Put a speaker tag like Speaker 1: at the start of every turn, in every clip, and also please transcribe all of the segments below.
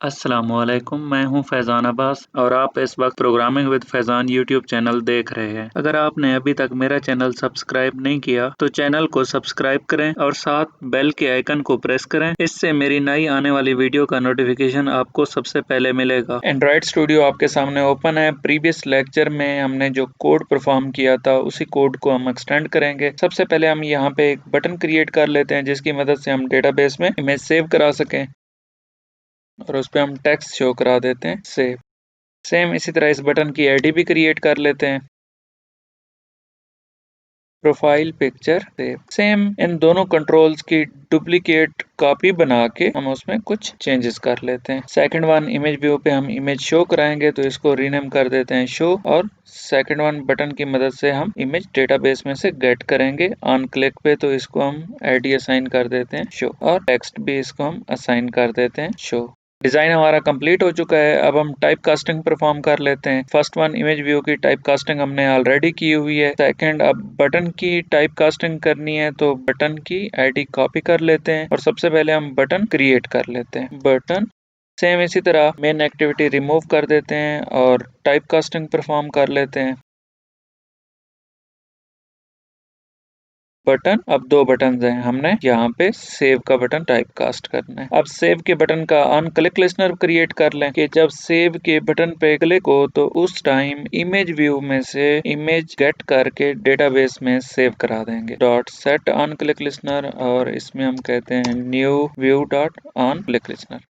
Speaker 1: अस्सलामुअलैकुम, मैं हूं फैज़ान अब्बास और आप इस वक्त programming with Faizan YouTube channel देख रहे हैं। अगर आपने अभी तक मेरा चैनल सब्सक्राइब नहीं किया तो चैनल को सब्सक्राइब करें और साथ बेल के आइकन को प्रेस करें। इससे मेरी नई आने वाली वीडियो का नोटिफिकेशन आपको सबसे पहले मिलेगा। एंड्रॉइड स्टूडियो आपके सामने ओपन है। प्रीवियस लेक्चर में हमने जो कोड परफॉर्म किया था उसी कोड को हम एक्सटेंड करेंगे। सबसे पहले हम यहाँ पे एक बटन क्रिएट कर लेते हैं जिसकी मदद से हम डेटाबेस में इमेज सेव करा सकें और उस पर हम टेक्स्ट शो करा देते हैं सेव। सेम इसी तरह इस बटन की आईडी भी क्रिएट कर लेते हैं, profile picture save. Same in दोनों कंट्रोल्स की डुप्लीकेट कॉपी बना के हम उसमें कुछ चेंजेस कर लेते हैं। सेकंड वन इमेज व्यू पे हम इमेज शो कराएंगे तो इसको रीनेम कर देते हैं शो, और सेकंड वन बटन की मदद से हम इमेज डेटाबेस में से गेट करेंगे। ऑन क्लिक पे तो इसको हम आईडी असाइन कर देते हैं शो, और टेक्स्ट भी इसको हम असाइन कर देते हैं शो। डिजाइन हमारा कंप्लीट हो चुका है। अब हम टाइप कास्टिंग परफॉर्म कर लेते हैं। फर्स्ट वन इमेज व्यू की टाइप कास्टिंग हमने ऑलरेडी की हुई है। सेकंड अब बटन की टाइप कास्टिंग करनी है तो बटन की आईडी कॉपी कर लेते हैं और सबसे पहले हम बटन क्रिएट कर लेते हैं बटन। सेम इसी तरह मेन एक्टिविटी रिमूव कर देते हैं और टाइप कास्टिंग परफॉर्म कर लेते हैं बटन। अब दो बटन हैं, हमने यहाँ पे सेव का बटन टाइप कास्ट करना है। अब सेव के बटन का ऑन क्लिक लिस्नर क्रिएट कर लें कि जब सेव के बटन पे क्लिक हो तो उस टाइम इमेज व्यू में से इमेज गेट करके डेटाबेस में सेव करा देंगे। Dot set on click listener, और इसमें हम कहते हैं new view dot on click listener.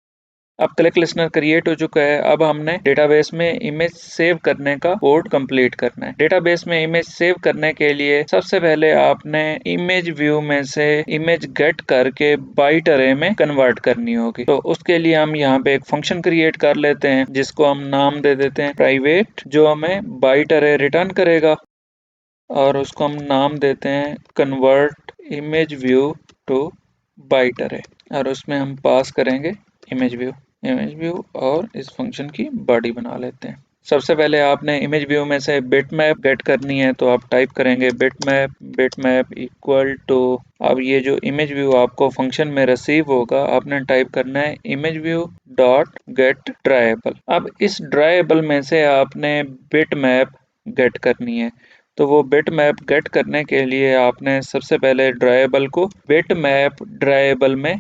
Speaker 1: अब क्लिक लिस्नर क्रिएट हो चुका है। अब हमने डेटाबेस में इमेज सेव करने का कोड कंप्लीट करना है। डेटाबेस में इमेज सेव करने के लिए सबसे पहले आपने इमेज व्यू में से इमेज गेट करके बाइट अरे में कन्वर्ट करनी होगी। तो उसके लिए हम यहाँ पे एक फंक्शन क्रिएट कर लेते हैं जिसको हम नाम दे देते हैं प्राइवेट, जो हमें बाइट अरे रिटर्न करेगा, और उसको हम नाम देते हैं convert image view to byte array, और उसमें हम पास करेंगे इमेज व्यू और इस फंक्शन की बॉडी बना लेते हैं। सबसे पहले आपने इमेज व्यू में से बिटमैप गेट करनी है तो आप टाइप करेंगे बिटमैप इक्वल टू, अब ये जो इमेज व्यू आपको फंक्शन में रिसीव होगा आपने टाइप करना है इमेज व्यू डॉट गेट ड्राइएबल। अब इस ड्राइएबल में से आपने बिटमैप गेट करनी है। तो वो बिटमैप गेट करने के लिए आपने सबसे पहले ड्राइएबल को बिटमैप ड्राइएबल में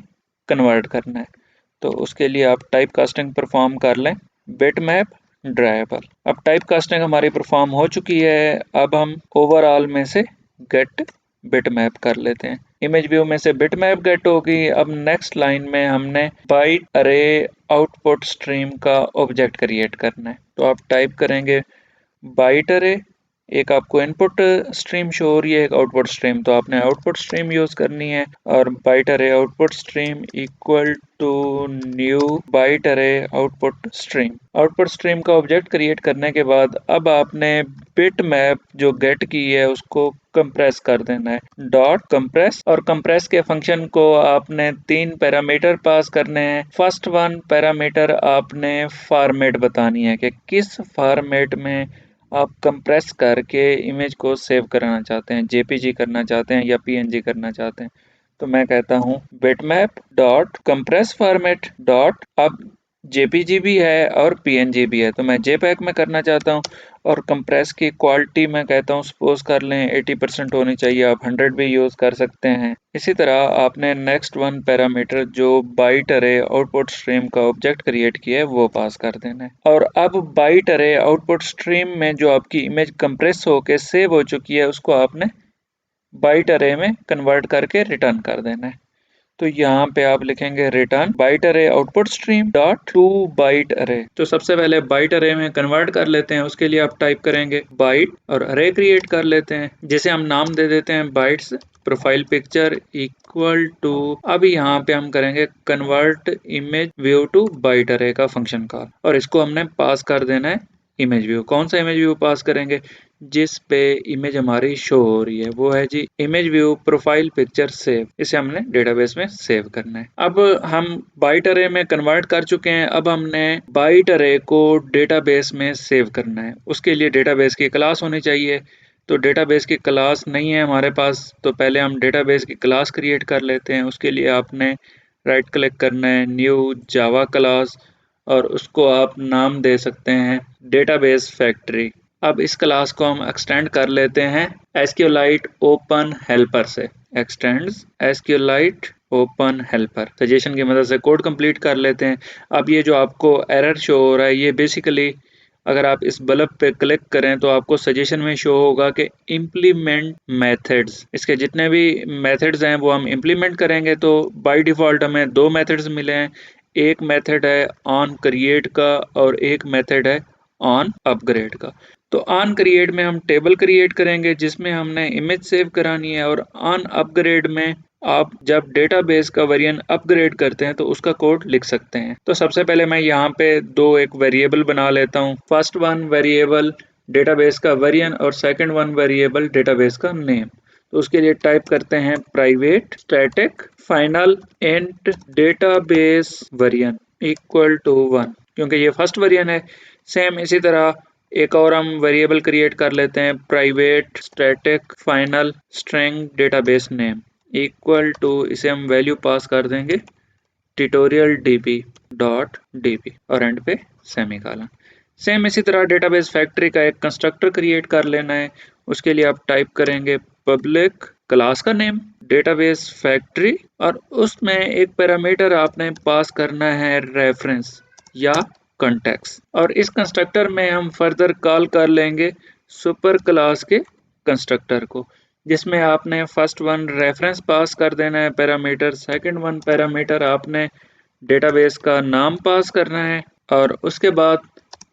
Speaker 1: कन्वर्ट करना है। तो उसके लिए आप टाइप कास्टिंग परफॉर्म कर लें बिटमैप ड्राइएबल। अब टाइप कास्टिंग हमारी परफॉर्म हो चुकी है। अब हम ओवरऑल में से गेट बिटमैप कर लेते हैं। इमेज व्यू में से बिटमैप गेट होगी। अब नेक्स्ट लाइन में हमने बाइट अरे आउटपुट स्ट्रीम का ऑब्जेक्ट क्रिएट करना है। तो आप टाइप करेंगे बाइट अरे, एक आपको इनपुट स्ट्रीम शो हो रही है, एक आउटपुट स्ट्रीम, तो आपने आउटपुट स्ट्रीम यूज करनी है, और byte array output stream equal to new byte array output stream. Output stream का ऑब्जेक्ट क्रिएट करने के बाद अब आपने बिट मैप जो गेट की है उसको कंप्रेस कर देना है डॉट कंप्रेस, और कंप्रेस के फंक्शन को आपने 3 पैरामीटर पास करने हैं। फर्स्ट वन पैरामीटर आपने फॉर्मेट बतानी है कि किस फॉर्मेट में आप कंप्रेस करके इमेज को सेव कराना चाहते हैं, जेपीजी करना चाहते हैं या पीएनजी करना चाहते हैं। तो मैं कहता हूँ bitmap dot compress format dot, अब जेपीजी भी है और पीएनजी भी है, तो मैं जेपैग में करना चाहता हूँ। और कंप्रेस की क्वालिटी मैं कहता हूँ सपोज कर लें 80% होनी चाहिए, आप 100 भी यूज कर सकते हैं। इसी तरह आपने नेक्स्ट वन पैरामीटर जो बाइट अरे आउटपुट स्ट्रीम का ऑब्जेक्ट क्रिएट किया है वो पास कर देना है। और अब बाइट अरे आउटपुट स्ट्रीम में जो आपकी इमेज कंप्रेस होके सेव हो चुकी है उसको आपने बाइट अरे में कन्वर्ट करके रिटर्न कर देना है। तो यहाँ पे आप लिखेंगे return byte array output stream dot to byte array. तो सबसे पहले बाइट अरे में कन्वर्ट कर लेते हैं। उसके लिए आप टाइप करेंगे बाइट और अरे क्रिएट कर लेते हैं जिसे हम नाम दे देते हैं bytes profile picture equal to, अब यहाँ पे हम करेंगे convert image view to byte array का फंक्शन कॉल, और इसको हमने पास कर देना है इमेज व्यू। कौन सा इमेज व्यू पास करेंगे? जिस पे इमेज हमारी शो हो रही है वो है जी image view profile picture save. इसे हमने डेटाबेस में सेव करना है। अब हम बाइट अरे में कन्वर्ट कर चुके हैं। अब हमने बाइट अरे को डेटाबेस में सेव करना है। उसके लिए डेटाबेस की क्लास होनी चाहिए। तो डेटाबेस की क्लास नहीं है हमारे पास, तो पहले हम डेटाबेस की क्लास क्रिएट कर लेते हैं। उसके लिए आपने राइट क्लिक करना है न्यू जावा क्लास, और उसको आप नाम दे सकते हैं डेटाबेस फैक्ट्री। अब इस क्लास को हम एक्सटेंड कर लेते हैं SQLite ओपन हेल्पर से। X tends SQLite open helper suggestion की मदद से कोड कंप्लीट कर लेते हैं। अब ये जो आपको एरर शो हो रहा है, ये बेसिकली अगर आप इस बल्ब पे क्लिक करें तो आपको सजेशन में शो होगा कि इम्प्लीमेंट मेथड्स। इसके जितने भी मेथड्स हैं वो हम इम्प्लीमेंट करेंगे। तो बाय डिफ़ॉल्ट हमें 2 मेथड्स मिले हैं। एक मेथड है ऑन क्रिएट का और एक मेथड है ऑन अपग्रेड का। तो ऑन क्रिएट में हम टेबल क्रिएट करेंगे जिसमें हमने इमेज सेव करानी है, और ऑन अपग्रेड में आप जब डेटाबेस का वेरिएंट अपग्रेड करते हैं तो उसका कोड लिख सकते हैं। तो सबसे पहले मैं यहाँ पे एक वेरिएबल बना लेता हूँ। फर्स्ट वन वेरिएबल डेटाबेस का वेरिएंट और सेकंड वन वेरिएबल डेटाबेस का नेम। तो उसके लिए टाइप करते हैं private static final int database variant equal to 1, क्योंकि ये फर्स्ट वेरिएंट है। सेम इसी तरह एक और हम वेरिएबल क्रिएट कर लेते हैं private static final string database name equal to, इसे हम वैल्यू पास कर देंगे ट्यूटोरियल db और एंड पे सेमीकोलन। सेम इसी तरह डेटाबेस फैक्ट्री का एक कंस्ट्रक्टर क्रिएट कर लेना है। उसके लिए आप टाइप करेंगे पब्लिक क्लास का नेम डेटाबेस फैक्ट्री, और उसमें एक पैरामीटर आपने पास करना है रेफरेंस या कॉन्टेक्स्ट, और इस कंस्ट्रक्टर में हम फर्दर कॉल कर लेंगे सुपर क्लास के कंस्ट्रक्टर को, जिसमें आपने फर्स्ट वन रेफरेंस पास कर देना है पैरामीटर, सेकंड वन पैरामीटर आपने डेटाबेस का नाम पास करना है, और उसके बाद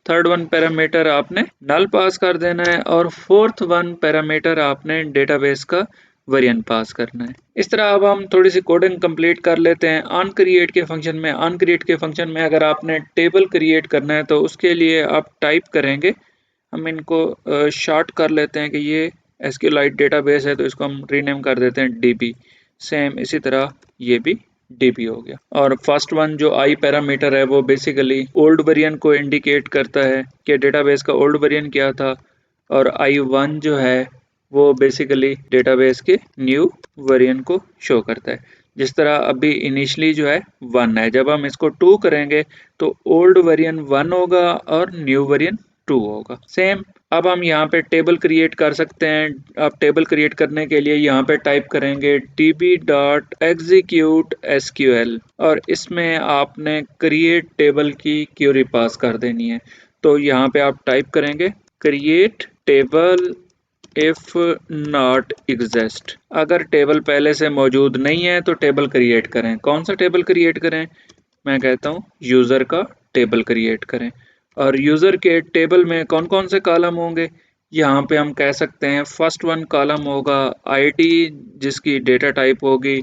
Speaker 1: थर्ड वन पैरामीटर आपने नल पास कर देना है, और फोर्थ वन पैरामीटर आपने डेटाबेस का वेरिएंट पास करना है। इस तरह अब हम थोड़ी सी कोडिंग कंप्लीट कर लेते हैं। ऑन क्रिएट के फंक्शन में अगर आपने टेबल क्रिएट करना है तो उसके लिए आप टाइप करेंगे, हम इनको शॉर्ट कर लेते हैं कि ये SQLite डेटाबेस है तो इसको हम रीनेम कर देते हैं DB। सेम इसी तरह ये भी DB हो गया। और फर्स्ट वन जो आई पैरामीटर है वो बेसिकली ओल्ड वेरिएंट को इंडिकेट करता है कि डेटाबेस का ओल्ड वेरिएंट क्या था, और I1 जो है वो बेसिकली डेटाबेस के न्यू वेरिएंट को शो करता है। जिस तरह अभी इनिशियली जो है 1 है, जब हम इसको 2 करेंगे तो ओल्ड वेरिएंट 1 होगा और न्यू वेरिएंट 2 होगा। सेम अब हम यहाँ पे टेबल क्रिएट कर सकते हैं। अब टेबल क्रिएट करने के लिए यहाँ पे टाइप करेंगे db.execute SQL, और इसमें आपने क्रिएट टेबल की क्वेरी पास कर देनी है। तो यहाँ पे आप टाइप करेंगे create table if not exist. अगर टेबल पहले से मौजूद नहीं है तो टेबल क्रिएट करें। कौन सा टेबल क्रिएट करें? मैं कहता हूँ यूजर का टेबल क्रिएट करें। और यूजर के टेबल में कौन कौन से कॉलम होंगे, यहाँ पे हम कह सकते हैं फर्स्ट वन कॉलम होगा ID, जिसकी डेटा टाइप होगी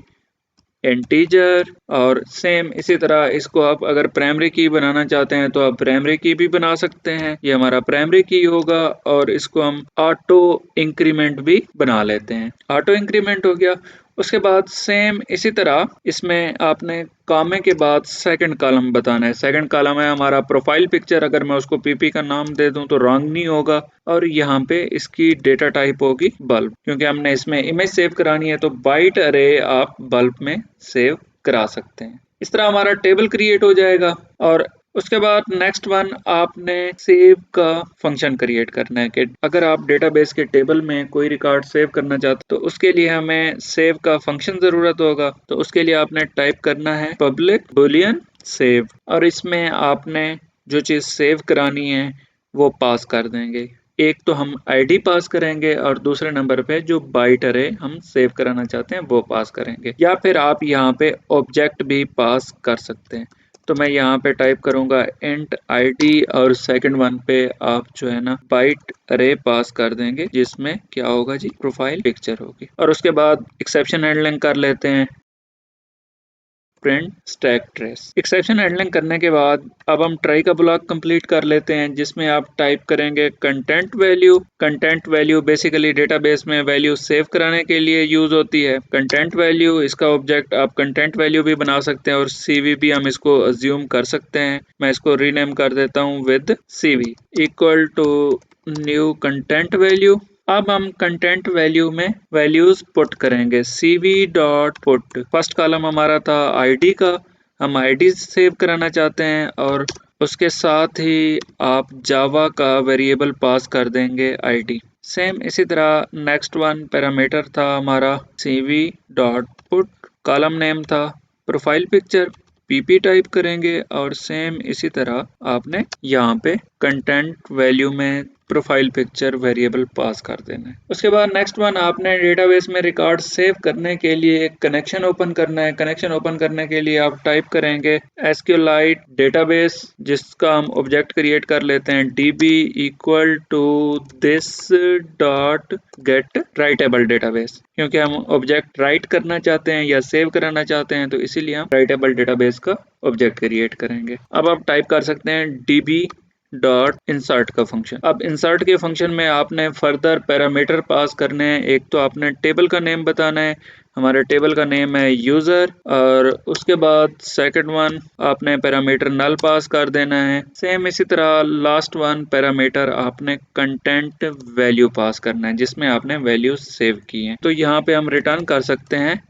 Speaker 1: इंटीजर, और सेम इसी तरह इसको आप अगर प्राइमरी की बनाना चाहते हैं तो आप प्राइमरी की भी बना सकते हैं, ये हमारा प्राइमरी की होगा। और इसको हम ऑटो इंक्रीमेंट भी बना लेते हैं, ऑटो इंक्रीमेंट हो गया। उसके बाद सेम इसी तरह इसमें आपने कॉमे के बाद सेकंड कॉलम बताना है। सेकंड कॉलम है हमारा प्रोफाइल पिक्चर, अगर मैं उसको PP का नाम दे दूं तो रॉन्ग नहीं होगा। और यहाँ पे इसकी डेटा टाइप होगी बल्ब, क्योंकि हमने इसमें इमेज सेव करानी है तो बाइट अरे आप बल्ब में सेव करा सकते हैं। इस तरह हमारा टेबल क्रिएट हो जाएगा। और उसके बाद नेक्स्ट वन आपने सेव का फंक्शन क्रिएट करना है कि अगर आप डेटाबेस के टेबल में कोई रिकॉर्ड सेव करना चाहते तो उसके लिए हमें सेव का फंक्शन जरूरत होगा। तो उसके लिए आपने टाइप करना है पब्लिक बूलियन सेव, और इसमें आपने जो चीज़ सेव करानी है वो पास कर देंगे। एक तो हम ID पास करेंगे और दूसरे नंबर पे जो बाइट अरे हम सेव कराना चाहते हैं वो पास करेंगे, या फिर आप यहाँ पे ऑब्जेक्ट भी पास कर सकते हैं। तो मैं यहाँ पे टाइप करूंगा इंट ID, और सेकंड वन पे आप जो है ना बाइट अरे पास कर देंगे, जिसमें क्या होगा जी प्रोफाइल पिक्चर होगी। और उसके बाद एक्सेप्शन हैंडलिंग कर लेते हैं print stack trace. Exception handling करने के बाद अब हम ट्राई का ब्लॉक कंप्लीट कर लेते हैं, जिसमें आप टाइप करेंगे content value. Content value basically database में वैल्यू सेव कराने के लिए यूज होती है। कंटेंट वैल्यू इसका ऑब्जेक्ट आप कंटेंट वैल्यू भी बना सकते हैं, और CV भी हम इसको अज्यूम कर सकते हैं। मैं इसको रीनेम कर देता हूँ with CV equal to new content value. अब हम कंटेंट वैल्यू में वैल्यूज पुट करेंगे CV dot put. First column हमारा था ID का, हम ID सेव कराना चाहते हैं, और उसके साथ ही आप जावा का वेरिएबल पास कर देंगे आईडी। सेम इसी तरह नेक्स्ट वन पैरामीटर था हमारा cv dot put, column name था प्रोफाइल पिक्चर, पीपी टाइप करेंगे और सेम इसी तरह आपने यहाँ पे कंटेंट वैल्यू में प्रोफाइल पिक्चर वेरिएबल पास कर देना है। उसके बाद नेक्स्ट वन आपने डेटाबेस में रिकॉर्ड सेव करने के लिए एक कनेक्शन ओपन करना है। कनेक्शन ओपन करने के लिए आप टाइप करेंगे SQLite डेटाबेस, जिसका हम ऑब्जेक्ट क्रिएट कर लेते हैं db equal to this dot get writable database, क्योंकि हम ऑब्जेक्ट राइट करना चाहते हैं या सेव कराना चाहते हैं तो इसीलिए हम राइटेबल डेटाबेस का ऑब्जेक्ट क्रिएट करेंगे। अब आप टाइप कर सकते हैं db डॉट इंसर्ट का फंक्शन। अब इंसर्ट के फंक्शन में आपने फर्दर पैरामीटर पास करने हैं। एक तो आपने टेबल का नेम बताना है, हमारे टेबल का नेम है यूजर, और उसके बाद सेकंड वन आपने पैरामीटर नल पास कर देना है। सेम इसी तरह लास्ट वन पैरामीटर आपने कंटेंट वैल्यू पास करना है जिसमें आपने वैल्यू सेव की है, तो यहाँ पे हम रिटर्न कर सकते हैं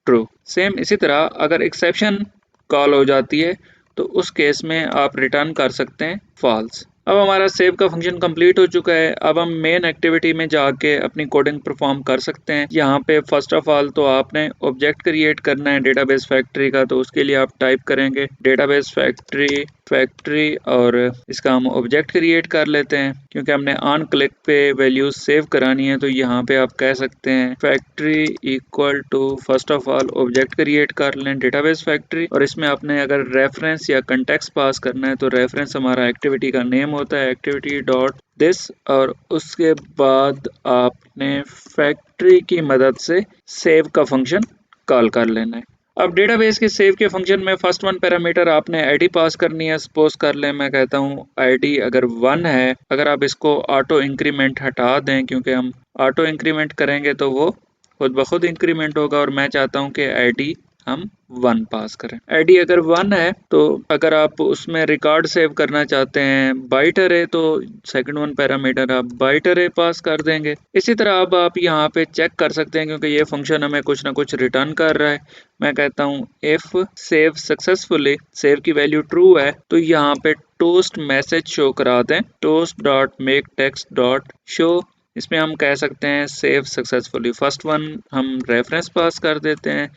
Speaker 1: ट्रू। सेम इसी तरह अगर एक्सेप्शन कॉल हो जाती है तो उस केस में आप रिटर्न कर सकते हैं फॉल्स। अब हमारा सेव का फंक्शन कंप्लीट हो चुका है। अब हम मेन एक्टिविटी में जाके अपनी कोडिंग परफॉर्म कर सकते हैं। यहाँ पे फर्स्ट ऑफ ऑल तो आपने ऑब्जेक्ट क्रिएट करना है डेटाबेस फैक्ट्री का, तो उसके लिए आप टाइप करेंगे डेटाबेस फैक्ट्री और इसका हम ऑब्जेक्ट क्रिएट कर लेते हैं। क्योंकि हमने ऑन क्लिक पे वैल्यूज सेव करानी है तो यहाँ पे आप कह सकते हैं factory equal to first of all object create कर लें डेटाबेस फैक्ट्री, और इसमें आपने अगर रेफरेंस या कंटेक्स्ट पास करना है तो रेफरेंस हमारा एक्टिविटी का नेम होता है एक्टिविटी डॉट दिस, और उसके बाद आपने फैक्ट्री की मदद से सेव का फंक्शन कॉल कर लेना है। अब डेटाबेस के सेव के फंक्शन में फर्स्ट वन पैरामीटर आपने आईडी पास करनी है। सपोज कर लें मैं कहता हूँ आईडी अगर 1 है, अगर आप इसको ऑटो इंक्रीमेंट हटा दें, क्योंकि हम ऑटो इंक्रीमेंट करेंगे तो वो खुद ब खुद इंक्रीमेंट होगा, और मैं चाहता हूँ कि आईडी हम 1 पास करें। आईडी अगर 1 है तो अगर आप उसमें रिकॉर्ड सेव करना चाहते हैं बाइट अरे, तो सेकंड वन पैरामीटर आप बाइट अरे पास कर देंगे। इसी तरह अब आप यहाँ पे चेक कर सकते हैं, क्योंकि ये फंक्शन हमें कुछ ना कुछ रिटर्न कर रहा है। मैं कहता हूँ इफ सेव सक्सेसफुली, सेव की वैल्यू ट्रू है तो यहाँ पे टोस्ट मैसेज शो करा दें, toast dot make text dot show. इसमें हम कह सकते हैं सेव सक्सेसफुली। फर्स्ट वन हम रेफरेंस पास कर देते हैं,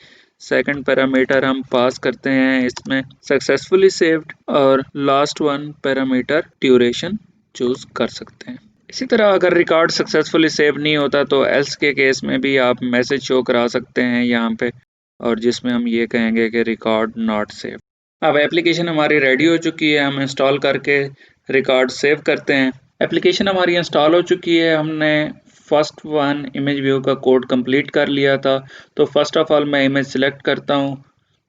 Speaker 1: सेकंड पैरामीटर हम पास करते हैं इसमें सक्सेसफुली सेव्ड, और last one parameter duration choose कर सकते हैं। इसी तरह अगर रिकॉर्ड सक्सेसफुली सेव नहीं होता तो एल्स के केस में भी आप मैसेज शो करा सकते हैं यहाँ पे, और जिसमें हम ये कहेंगे कि रिकॉर्ड नॉट सेव। अब एप्लीकेशन हमारी रेडी हो चुकी है, हम इंस्टॉल करके रिकॉर्ड सेव करते हैं। एप्लीकेशन हमारी इंस्टॉल हो चुकी है, हमने फर्स्ट वन इमेज व्यू का कोड कंप्लीट कर लिया था। तो फर्स्ट ऑफ ऑल मैं इमेज सिलेक्ट करता हूँ,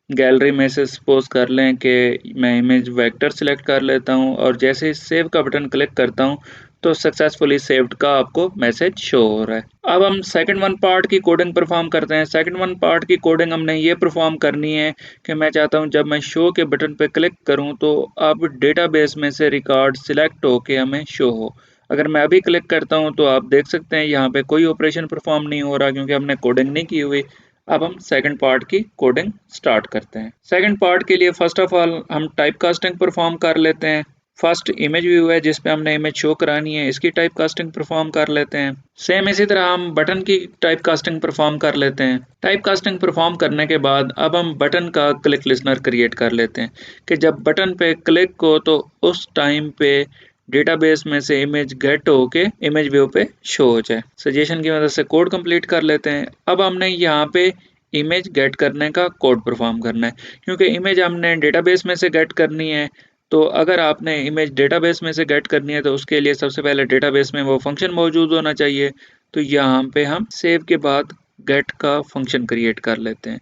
Speaker 1: गैलरी में से सपोज कर लें कि मैं इमेज वेक्टर सिलेक्ट कर लेता हूँ, और जैसे ही सेव का बटन क्लिक करता हूँ तो सक्सेसफुली सेव्ड का आपको मैसेज शो हो रहा है। अब हम सेकंड वन पार्ट की कोडिंग परफॉर्म करते हैं। सेकंड वन पार्ट की कोडिंग हमने ये परफॉर्म करनी है कि मैं चाहता हूँ जब मैं शो के बटन पे क्लिक करूँ तो अब डेटाबेस में से रिकॉर्ड सिलेक्ट होके हमें शो हो। अगर मैं अभी क्लिक करता हूँ तो आप देख सकते हैं यहाँ पे कोई ऑपरेशन परफॉर्म नहीं हो रहा, क्योंकि हमने कोडिंग नहीं की हुई। अब हम सेकंड पार्ट की कोडिंग स्टार्ट करते हैं। सेकंड पार्ट के लिए फर्स्ट ऑफ ऑल हम टाइप कास्टिंग परफॉर्म कर लेते हैं। फर्स्ट इमेज व्यू है जिस पे हमने इमेज शो करानी है, इसकी टाइप कास्टिंग परफॉर्म कर लेते हैं। सेम इसी तरह हम बटन की टाइप कास्टिंग परफॉर्म कर लेते हैं। टाइप कास्टिंग परफॉर्म करने के बाद अब हम बटन का क्लिक लिसनर क्रिएट कर लेते हैं कि जब बटन पे क्लिक हो तो उस टाइम पे डेटाबेस में से इमेज गेट होके इमेज व्यू पे शो हो जाए। सजेशन की मदद से कोड कंप्लीट कर लेते हैं। अब हमने यहाँ पे इमेज गेट करने का कोड परफॉर्म करना है, क्योंकि इमेज हमने डेटाबेस में से गेट करनी है। तो अगर आपने इमेज डेटाबेस में से गेट करनी है तो उसके लिए सबसे पहले डेटाबेस में वो फंक्शन मौजूद होना चाहिए। तो यहाँ पे हम सेव के बाद गेट का फंक्शन क्रिएट कर लेते हैं,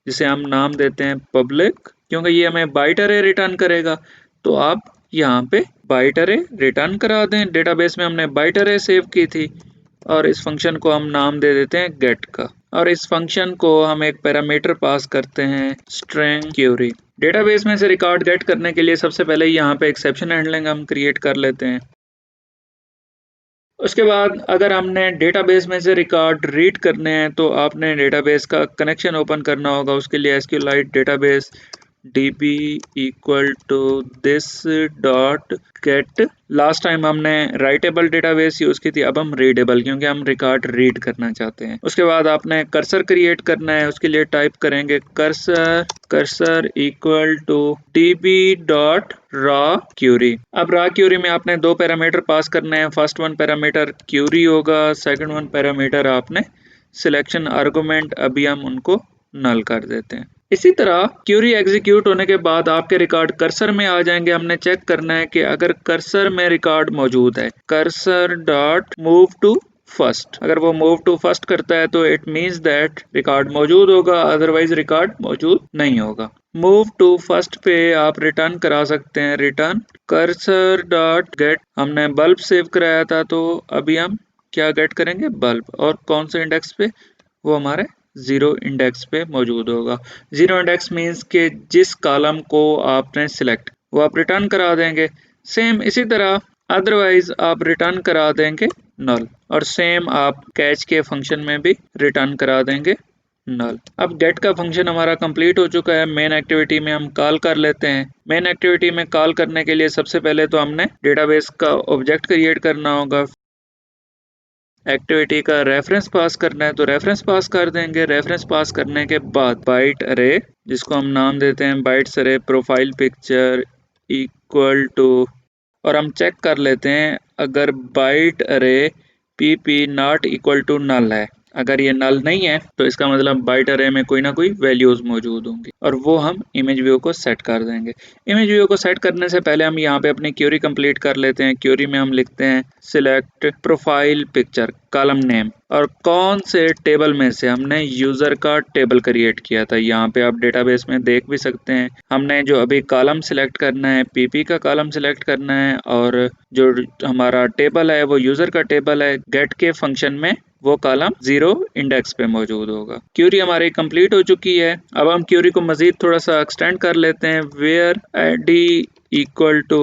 Speaker 1: जिसे हम नाम देते हैं पब्लिक, क्योंकि ये हमें बाइट अरे रिटर्न करेगा। तो आप यहाँ पे बाइट अरे रिटर्न करा दें। डेटाबेस में हमने बाइट अरे सेव की थी, और इस फंक्शन को हम नाम दे देते हैं गेट का, और इस फंक्शन को हम एक पैरामीटर पास करते हैं स्ट्रिंग क्यूरी। डेटाबेस में से रिकॉर्ड गेट करने के लिए सबसे पहले यहाँ पे एक्सेप्शन हैंडलिंग हम क्रिएट कर लेते हैं। उसके बाद अगर हमने डेटाबेस में से रिकॉर्ड रीड करने हैं तो आपने डेटाबेस का कनेक्शन ओपन करना होगा। उसके लिए SQLite database db equal to this dot get. Last time हमने राइटेबल डेटाबेस यूज की थी, अब हम रीडेबल, क्योंकि हम रिकॉर्ड रीड करना चाहते हैं। उसके बाद आपने कर्सर क्रिएट करना है, उसके लिए टाइप करेंगे cursor equal to db dot raw query. अब रॉ क्यूरी में आपने दो पैरामीटर पास करने हैं। फर्स्ट वन पैरामीटर क्यूरी होगा, सेकंड वन पैरामीटर आपने सिलेक्शन आर्गुमेंट, अभी हम उनको नल कर देते हैं। इसी तरह क्यूरी एग्जीक्यूट होने के बाद आपके रिकॉर्ड कर्सर में आ जाएंगे। हमने चेक करना है कि अगर कर्सर में रिकॉर्ड मौजूद है, cursor dot move to first, अगर वो मूव टू फर्स्ट करता है तो इट मींस दैट रिकॉर्ड मौजूद होगा, अदरवाइज रिकॉर्ड मौजूद नहीं होगा। मूव टू फर्स्ट पे आप रिटर्न करा सकते हैं, रिटर्न कर्सर डॉट गेट। हमने बल्ब सेव कराया था, तो अभी हम क्या गेट करेंगे, बल्ब, और कौन से इंडेक्स पे, वो हमारे 0 इंडेक्स पे मौजूद होगा। 0 इंडेक्स मीन्स के जिस कॉलम को आपने सिलेक्ट, वो आप रिटर्न करा देंगे। सेम इसी तरह अदरवाइज आप रिटर्न करा देंगे नल, और सेम आप कैच के फंक्शन में भी रिटर्न करा देंगे नल। अब गेट का फंक्शन हमारा कंप्लीट हो चुका है। मेन एक्टिविटी में हम कॉल कर लेते हैं। मेन एक्टिविटी में कॉल करने के लिए सबसे पहले तो हमने डेटाबेस का ऑब्जेक्ट क्रिएट करना होगा। एक्टिविटी का रेफरेंस पास करना है, तो रेफरेंस पास कर देंगे। रेफरेंस पास करने के बाद बाइट अरे, जिसको हम नाम देते हैं बाइट्स अरे प्रोफाइल पिक्चर इक्वल टू, और हम चेक कर लेते हैं अगर byte array PP not equal to null है। अगर ये नल नहीं है तो इसका मतलब बाइट अरे में कोई ना कोई वैल्यूज मौजूद होंगी, और वो हम इमेज व्यू को सेट कर देंगे। इमेज व्यू को सेट करने से पहले हम यहाँ पे अपनी क्यूरी कंप्लीट कर लेते हैं। क्यूरी में हम लिखते हैं select profile picture column name, और कौन से टेबल में से हमने यूजर का टेबल क्रिएट किया था। यहाँ पे आप डेटाबेस में देख भी सकते हैं। हमने जो अभी कॉलम सिलेक्ट करना है, पीपी का कॉलम सिलेक्ट करना है, और जो हमारा टेबल है वो यूजर का टेबल है। गेट के फंक्शन में वो कॉलम 0 इंडेक्स पे मौजूद होगा। क्यूरी हमारी कंप्लीट हो चुकी है। अब हम क्यूरी को मजीद थोड़ा सा एक्सटेंड कर लेते हैं। वेयर डी इक्वल टू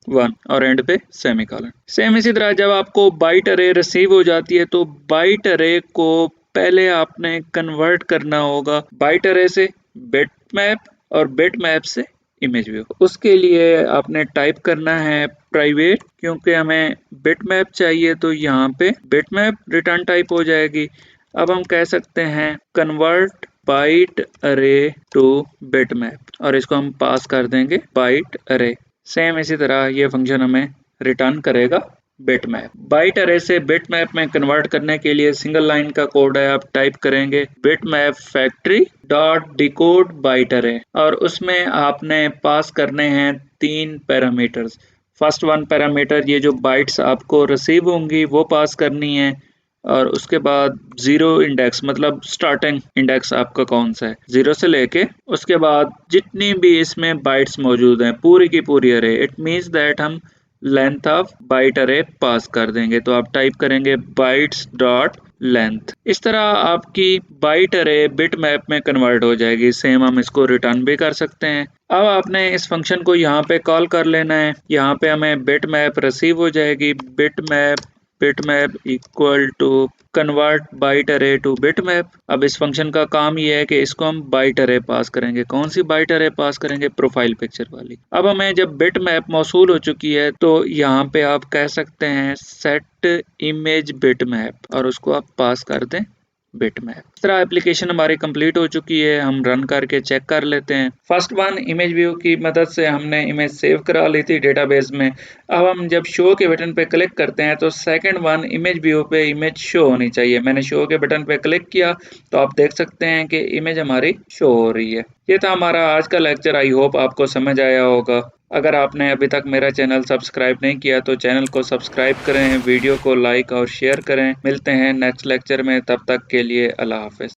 Speaker 1: 1 और एंड पे सेमीकोलन। सेम इसी तरह जब आपको बाइट अरे रिसीव हो जाती है, तो बाइट अरे को पहले आपने कन्वर्ट करना होगा बाइट अरे से बिटमैप, और बिटमैप से इमेज व्यू। उसके लिए आपने टाइप करना है प्राइवेट, क्योंकि हमें बिटमैप चाहिए, तो यहाँ पे बिटमैप रिटर्न टाइप हो जाएगी। अब हम कह सकते हैं convert byte array to bitmap, और इसको हम पास कर देंगे बाइट अरे। सेम इसी तरह ये फंक्शन हमें रिटर्न करेगा बिटमैप। बाइट अरे से बिटमैप में कन्वर्ट करने के लिए सिंगल लाइन का कोड है। आप टाइप करेंगे bitmap factory dot decode byte array, और उसमें आपने पास करने हैं 3 पैरामीटर्स। फर्स्ट वन पैरामीटर, ये जो बाइट्स आपको रिसीव होंगी वो पास करनी है, और उसके बाद 0 इंडेक्स मतलब स्टार्टिंग इंडेक्स आपका कौन सा है 0 से लेके, उसके बाद जितनी भी इसमें बाइट्स मौजूद हैं पूरी की पूरी अरे। इट मीन्स दैट हम लेंथ ऑफ बाइट अरे पास कर देंगे, तो आप टाइप करेंगे बाइट्स डॉट लेंथ। इस तरह आपकी बाइट अरे बिट मैप में कन्वर्ट हो जाएगी। सेम हम इसको रिटर्न भी कर सकते हैं। अब आपने इस फंक्शन को यहाँ पे कॉल कर लेना है। यहाँ पे हमें बिट मैप रिसीव हो जाएगी। Bit map equal to convert byte array to bit map. अब इस फंक्शन का काम ये है कि इसको हम बाइट अरे पास करेंगे। कौन सी बाइट अरे पास करेंगे, प्रोफाइल पिक्चर वाली। अब हमें जब बिट मैप मौसूल हो चुकी है, तो यहाँ पे आप कह सकते हैं सेट इमेज बिट मैप, और उसको आप पास कर दें बिट मैप। इस तरह एप्लीकेशन हमारी कंप्लीट हो चुकी है। हम रन करके चेक कर लेते हैं। फर्स्ट वन इमेज व्यू की मदद से हमने इमेज सेव करा ली थी डेटाबेस में। अब हम जब शो के बटन पे क्लिक करते हैं, तो सेकंड वन इमेज व्यू पे इमेज शो होनी चाहिए। मैंने शो के बटन पे क्लिक किया, तो आप देख सकते हैं कि इमेज हमारी शो हो रही है। ये था हमारा आज का लेक्चर। आई होप आपको समझ आया होगा। अगर आपने अभी तक मेरा चैनल सब्सक्राइब नहीं किया तो चैनल को सब्सक्राइब करें, वीडियो को लाइक और शेयर करें। मिलते हैं नेक्स्ट लेक्चर में, तब तक के लिए अल्लाह हाफिज।